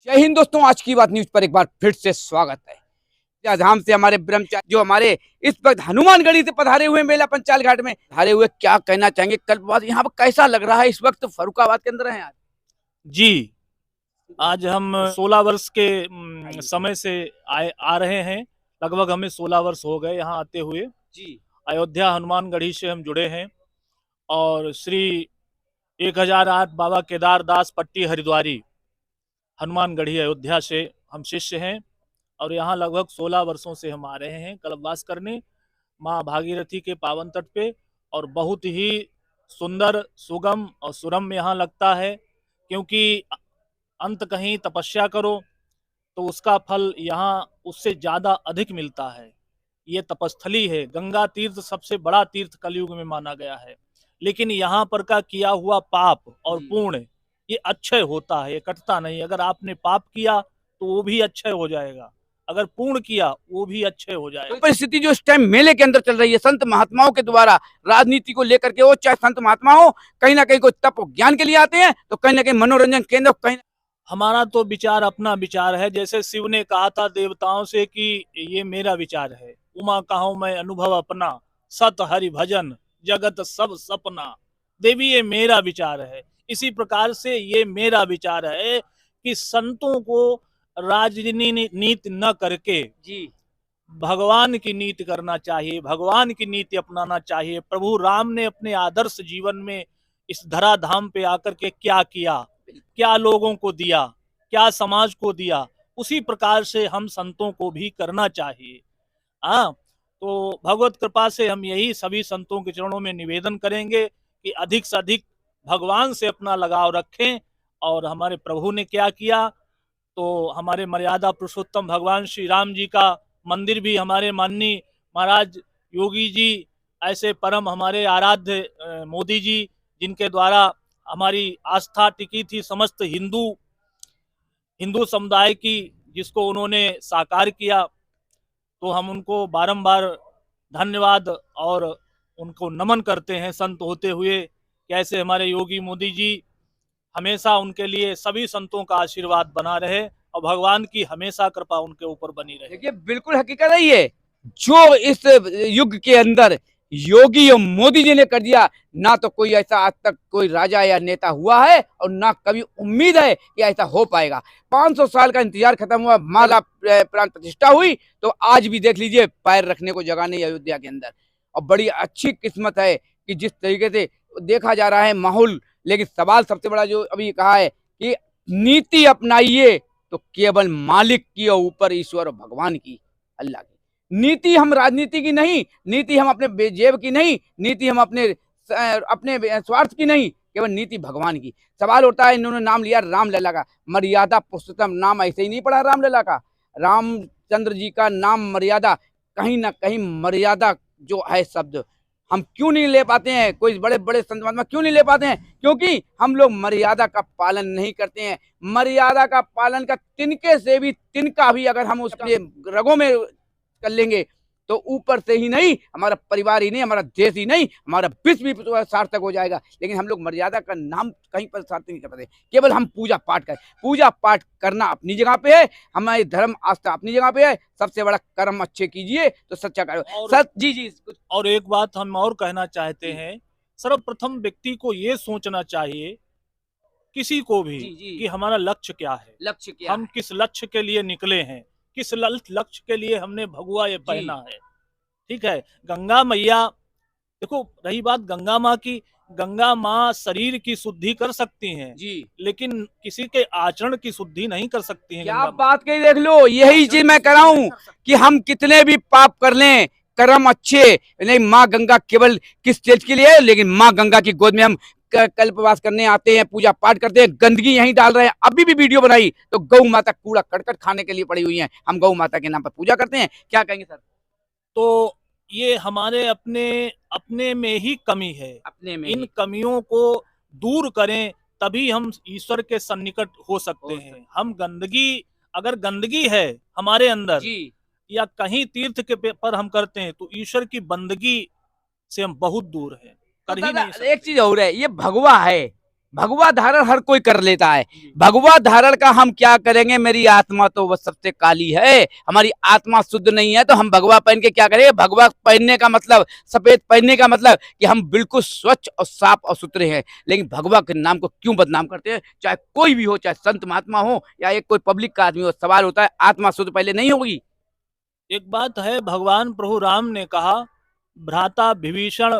जय हिंद दोस्तों, आज की बात न्यूज पर एक बार फिर से स्वागत है। धाम से हमारे ब्रह्मचारी जो हमारे इस वक्त हनुमानगढ़ी से पधारे हुए मेला पंचाल घाट में पधारे हुए, क्या कहना चाहेंगे कल्पवास यहाँ पर कैसा लग रहा है? इस वक्त फर्रुखाबाद के अंदर है आज। जी, आज हम 16 वर्ष के समय से आ रहे हैं। लगभग हमें 16 वर्ष हो गए यहाँ आते हुए। जी, अयोध्या हनुमानगढ़ी से हम जुड़े हैं और श्री 1008 बाबा केदारदास पट्टी हरिद्वारी हनुमानगढ़ी अयोध्या से हम शिष्य हैं और यहाँ लगभग 16 वर्षों से हम आ रहे हैं कल्पवास करने माँ भागीरथी के पावन तट पे। और बहुत ही सुंदर, सुगम और सुरम्य यहाँ लगता है, क्योंकि अंत कहीं तपस्या करो तो उसका फल यहाँ उससे ज्यादा अधिक मिलता है। ये तपस्थली है, गंगा तीर्थ सबसे बड़ा तीर्थ कलयुग में माना गया है, लेकिन यहाँ पर का किया हुआ पाप और पुण्य ये अक्षय होता है, ये कटता नहीं। अगर आपने पाप किया तो वो भी अक्षय हो जाएगा, अगर पूर्ण किया वो भी अक्षय हो जाएगा। तो परिस्थिति जो इस टाइम मेले के अंदर चल रही है, संत महात्माओं के द्वारा राजनीति को लेकर के, वो चाहे संत महात्मा हो, कहीं ना कहीं कोई तप ज्ञान के लिए आते हैं, तो कहीं ना कहीं मनोरंजन केंद्र, कहीं हमारा तो विचार अपना विचार है। जैसे शिव ने कहा था देवताओं से कि ये मेरा विचार है, उमा कहूं मैं अनुभव अपना, सत हरि भजन जगत सब सपना। देवी ये मेरा विचार है। इसी प्रकार से ये मेरा विचार है कि संतों को राजनीति न करके जी भगवान की नीति करना चाहिए, भगवान की नीति अपनाना चाहिए। प्रभु राम ने अपने आदर्श जीवन में इस धराधाम पे आकर के क्या किया, क्या लोगों को दिया, क्या समाज को दिया, उसी प्रकार से हम संतों को भी करना चाहिए। हाँ, तो भगवत कृपा से हम यही सभी संतों के चरणों में निवेदन करेंगे कि अधिक से अधिक भगवान से अपना लगाव रखें। और हमारे प्रभु ने क्या किया, तो हमारे मर्यादा पुरुषोत्तम भगवान श्री राम जी का मंदिर भी हमारे माननीय महाराज योगी जी, ऐसे परम हमारे आराध्य मोदी जी, जिनके द्वारा हमारी आस्था टिकी थी समस्त हिंदू समुदाय की, जिसको उन्होंने साकार किया, तो हम उनको बारंबार धन्यवाद और उनको नमन करते हैं संत होते हुए। कैसे हमारे योगी मोदी जी, हमेशा उनके लिए सभी संतों का आशीर्वाद बना रहे और भगवान की हमेशा कृपा उनके ऊपर बनी रहे। देखिए, बिल्कुल हकीकत है ये, जो इस युग के अंदर योगी और मोदी जी ने कर दिया, ना तो कोई ऐसा आज तक कोई राजा या नेता हुआ है और ना कभी उम्मीद है कि ऐसा हो पाएगा। 500 साल का इंतजार खत्म हुआ, माला प्राण प्रतिष्ठा हुई, तो आज भी देख लीजिए पैर रखने को जगह नहीं अयोध्या के अंदर। और बड़ी अच्छी किस्मत है कि जिस तरीके से देखा जा रहा है माहौल। लेकिन सवाल सबसे बड़ा जो अभी कहा है कि नीति अपनाइए तो केवल मालिक की और ऊपर ईश्वर और भगवान की, अल्लाह की नीति। हम राजनीति की नहीं, नीति हम अपने जेब की नहीं, नीति हम अपने स्वार्थ की नहीं, केवल नीति भगवान की। सवाल उठता है, इन्होंने नाम लिया रामलला का, मर्यादा पुरुषोत्तम नाम ऐसे ही नहीं पड़ा रामलला का। रामचंद्र जी का नाम मर्यादा, कहीं ना कहीं मर्यादा जो है शब्द हम क्यों नहीं ले पाते हैं, कोई बड़े बड़े संत महात्मा क्यों नहीं ले पाते हैं? क्योंकि हम लोग मर्यादा का पालन नहीं करते हैं। मर्यादा का पालन का तिनके से भी तिनका भी अगर हम उसके रगों में कर लेंगे तो ऊपर से ही नहीं, हमारा परिवार ही नहीं, हमारा देश ही नहीं, हमारा विश्व भी सार्थक हो जाएगा। लेकिन हम लोग मर्यादा का नाम कहीं पर सार्थक नहीं कर पाते। केवल हम पूजा पाठ करें, पूजा पाठ करना अपनी जगह पे है, हमारी धर्म आस्था अपनी जगह पे है। सबसे बड़ा कर्म अच्छे कीजिए तो सच्चा करो। सच जी जी। और एक बात हम और कहना चाहते हैं, सर्वप्रथम व्यक्ति को ये सोचना चाहिए, किसी को भी, कि हमारा लक्ष्य क्या है, लक्ष्य क्या हम किस लक्ष्य के लिए निकले हैं, किस लक्ष्य के लिए हमने भगवा ये पहना है। ठीक है, गंगा मैया, देखो रही बात गंगा माँ की, गंगा माँ शरीर की शुद्धि कर सकती हैं जी, लेकिन किसी के आचरण की शुद्धि नहीं कर सकती हैं। क्या बात कही, देख लो, यही चीज मैं कह रहा हूँ कि हम कितने भी पाप कर लें, कर्म अच्छे नहीं, माँ गंगा केवल किस चीज के लिए है? लेकिन माँ गंगा की गोद में हम कल्पवास करने आते हैं, पूजा पाठ करते हैं, गंदगी यहीं डाल रहे हैं। अभी भी वीडियो बनाई तो गौ माता कूड़ा करकट खाने के लिए पड़ी हुई है, हम गौ माता के नाम पर पूजा करते हैं। क्या कहेंगे सर? तो ये हमारे अपने में ही कमी है, अपने में इन कमियों को दूर करें तभी हम ईश्वर के सन्निकट हो सकते हैं। हम अगर गंदगी है हमारे अंदर जी, या कहीं तीर्थ के पर हम करते हैं तो ईश्वर की बंदगी से हम बहुत दूर हैं, कर ही नहीं सकते। एक चीज और है, ये भगवा है, भगवा धारण हर कोई कर लेता है, जी। भगवा धारण का हम क्या करेंगे? मेरी आत्मा तो वह सबसे काली है, हमारी आत्मा शुद्ध नहीं है, तो हम भगवा पहन के क्या करेंगे? भगवा पहनने का मतलब, सफेद पहनने का मतलब कि हम बिल्कुल स्वच्छ और साफ और सुथरे हैं। लेकिन भगवा के नाम को क्यों बदनाम करते हैं? चाहे कोई भी हो, चाहे संत महात्मा हो या एक कोई पब्लिक का आदमी हो, सवाल होता है आत्मा शुद्ध पहले नहीं होगी? एक बात है, भगवान प्रभु राम ने कहा, भ्राता विभीषण,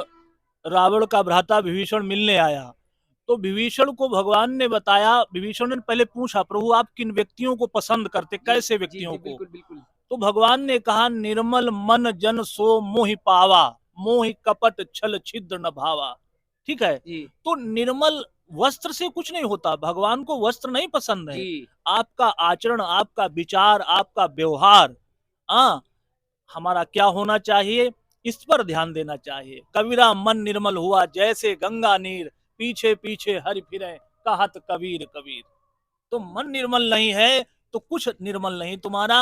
रावण का भ्राता विभीषण मिलने आया, तो विभीषण को भगवान ने बताया, विभीषण ने पहले पूछा, प्रभु आप किन व्यक्तियों को पसंद करते, कैसे व्यक्तियों को? बिल्कुल बिल्कुल। तो भगवान ने कहा, निर्मल मन जन सो मोहि पावा, मोहि कपट छल छिद्र न भावा। ठीक है, जी तो निर्मल वस्त्र से कुछ नहीं होता, भगवान को वस्त्र नहीं पसंद है, जी आपका आचरण, आपका विचार, आपका व्यवहार, हाँ, हमारा क्या होना चाहिए, इस पर ध्यान देना चाहिए। कबीरा मन निर्मल हुआ जैसे गंगा नीर, पीछे पीछे हरि फिरे कहत कबीर कबीर। तो मन निर्मल नहीं है तो कुछ निर्मल नहीं तुम्हारा।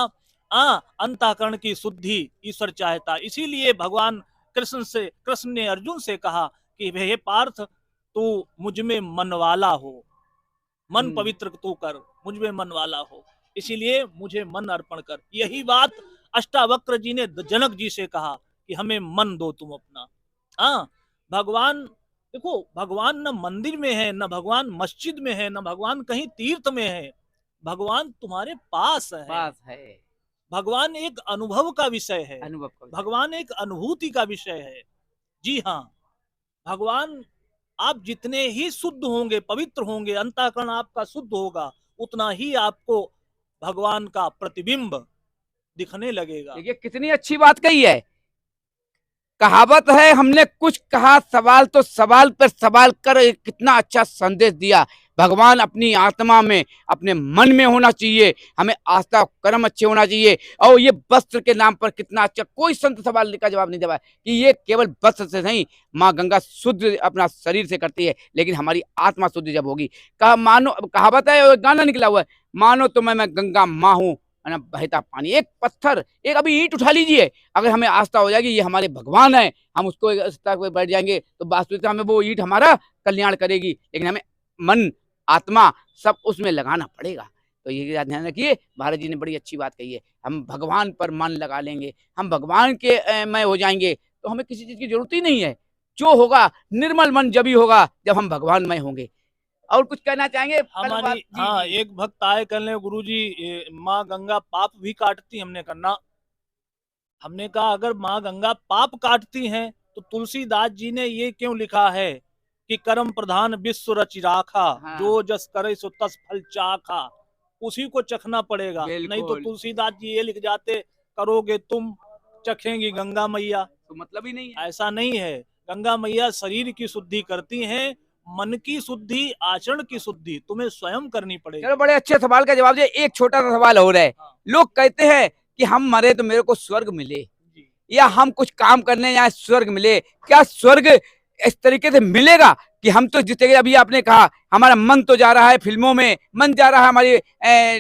अंतःकरण की शुद्धि ईश्वर चाहता, इसीलिए भगवान कृष्ण ने अर्जुन से कहा कि हे पार्थ, तू मुझ में मन वाला हो, मन पवित्र तू कर, मुझ में मन वाला हो, इसीलिए मुझे मन अर्पण कर। यही बात अष्टावक्र जी ने जनक जी से कहा कि हमें मन दो तुम अपना। हाँ, भगवान देखो, भगवान न मंदिर में है, न भगवान मस्जिद में है, न भगवान कहीं तीर्थ में है, भगवान तुम्हारे पास है। पास है, भगवान एक अनुभव का विषय है, अनुभव का विषय। भगवान एक अनुभूति का विषय है। जी हाँ, भगवान, आप जितने ही शुद्ध होंगे, पवित्र होंगे, अंतःकरण आपका शुद्ध होगा, उतना ही आपको भगवान का प्रतिबिंब दिखने लगेगा। देखिए कितनी अच्छी बात कही है। कहावत है, हमने कुछ कहा सवाल तो सवाल पर सवाल कर कितना अच्छा संदेश दिया। भगवान अपनी आत्मा में, अपने मन में होना चाहिए, हमें आस्था कर्म अच्छे होना चाहिए। और ये वस्त्र के नाम पर कितना अच्छा, कोई संत सवाल का जवाब नहीं दे पाया कि ये केवल वस्त्र से नहीं, माँ गंगा शुद्ध अपना शरीर से करती है, लेकिन हमारी आत्मा शुद्ध जब होगी। कहा मानो, कहावत है और गाना निकला हुआ है, मानो तो मैं गंगा माँ हूँ, है ना, बहता पानी। एक पत्थर, एक अभी ईंट उठा लीजिए, अगर हमें आस्था हो जाएगी ये हमारे भगवान है, हम उसको बैठ जाएंगे, तो वास्तविकता हमें वो ईंट हमारा कल्याण करेगी। लेकिन हमें मन, आत्मा सब उसमें लगाना पड़ेगा। तो ये ध्यान रखिए, भारत जी ने बड़ी अच्छी बात कही है, हम भगवान पर मन लगा लेंगे, हम भगवान के में हो जाएंगे, तो हमें किसी चीज की जरूरत ही नहीं है। जो होगा निर्मल मन जब ही होगा जब हम भगवान में होंगे। और कुछ कहना चाहेंगे? हमारी, हाँ, एक भक्त आए कहने, गुरु जी माँ गंगा पाप भी काटती। हमने करना, हमने कहा अगर माँ गंगा पाप काटती हैं तो तुलसीदास जी ने ये क्यों लिखा है कि कर्म प्रधान विश्व रचि राखा, हाँ। जो जस करे सो तस फल चाखा, उसी को चखना पड़ेगा। नहीं तो बिल्कुल। तुलसीदास जी ये लिख जाते, करोगे तुम चखेंगी गंगा मैया। तो मतलब ही नहीं है। ऐसा नहीं है, गंगा मैया शरीर की शुद्धि करती हैं, मन की शुद्धि, आचरण की शुद्धि तुम्हें स्वयं करनी पड़ेगी। चलो, बड़े अच्छे सवाल का जवाब दिया। एक छोटा सा सवाल हो रहा है, हाँ, लोग कहते हैं कि हम मरे तो मेरे को स्वर्ग मिले, जी। या हम कुछ काम करने जाए स्वर्ग मिले। क्या स्वर्ग इस तरीके से मिलेगा कि हम तो जिस तरीके अभी आपने कहा, हमारा मन तो जा रहा है फिल्मों में, मन जा रहा है हमारी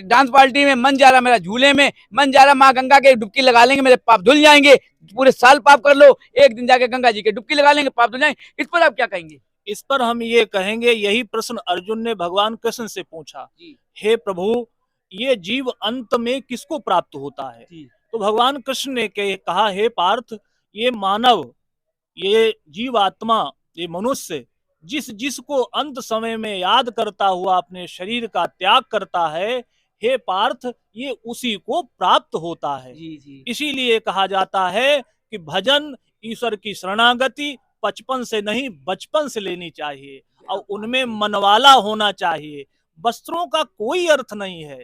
डांस पार्टी में, मन जा रहा है मेरा झूले में, मन जा रहा है माँ गंगा के डुबकी लगा लेंगे मेरे पाप धुल जाएंगे। पूरे साल पाप कर लो, एक दिन जाके गंगा जी के डुबकी लगा लेंगे पाप धुल जाएंगे। इस पर आप क्या कहेंगे? इस पर हम ये कहेंगे, यही प्रश्न अर्जुन ने भगवान कृष्ण से पूछा, हे प्रभु, ये जीव अंत में किसको प्राप्त होता है? तो भगवान कृष्ण ने कहा, हे पार्थ, ये मानव, ये जीव आत्मा, ये मनुष्य जिस जिसको अंत समय में याद करता हुआ अपने शरीर का त्याग करता है, हे पार्थ, ये उसी को प्राप्त होता है। इसीलिए कहा जाता है कि भजन, ईश्वर की शरणागति 55 से नहीं, बचपन से लेनी चाहिए, और उनमें मनवाला होना चाहिए। वस्त्रों का कोई अर्थ नहीं है।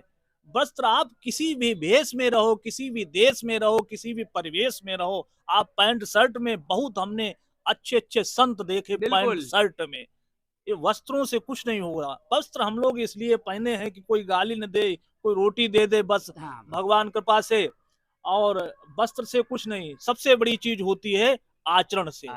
वस्त्र, आप किसी भी भेष में रहो, किसी भी देश में रहो, किसी भी परिवेश में रहो, आप पैंट शर्ट में, बहुत हमने अच्छे अच्छे संत देखे पैंट शर्ट में। ये वस्त्रों से कुछ नहीं होगा। वस्त्र हम लोग इसलिए पहने हैं कि कोई गाली न दे, कोई रोटी दे दे, बस भगवान कृपा से, और वस्त्र से कुछ नहीं। सबसे बड़ी चीज होती है आचरण से,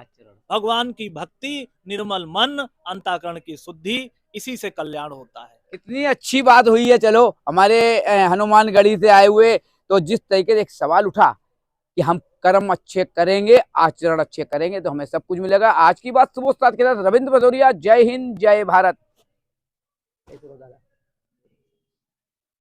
भगवान की भक्ति, निर्मल मन, अंतःकरण की शुद्धि, इसी से कल्याण होता है। इतनी अच्छी बात हुई है। चलो, हमारे हनुमानगढ़ी से आए हुए, तो जिस तरीके से एक सवाल उठा कि हम कर्म अच्छे करेंगे, आचरण अच्छे करेंगे, तो हमें सब कुछ मिलेगा। आज की बात सुबह साथ के साथ रविंद्र भदौरिया। जय हिंद, जय भारत। ऐसे करो दादा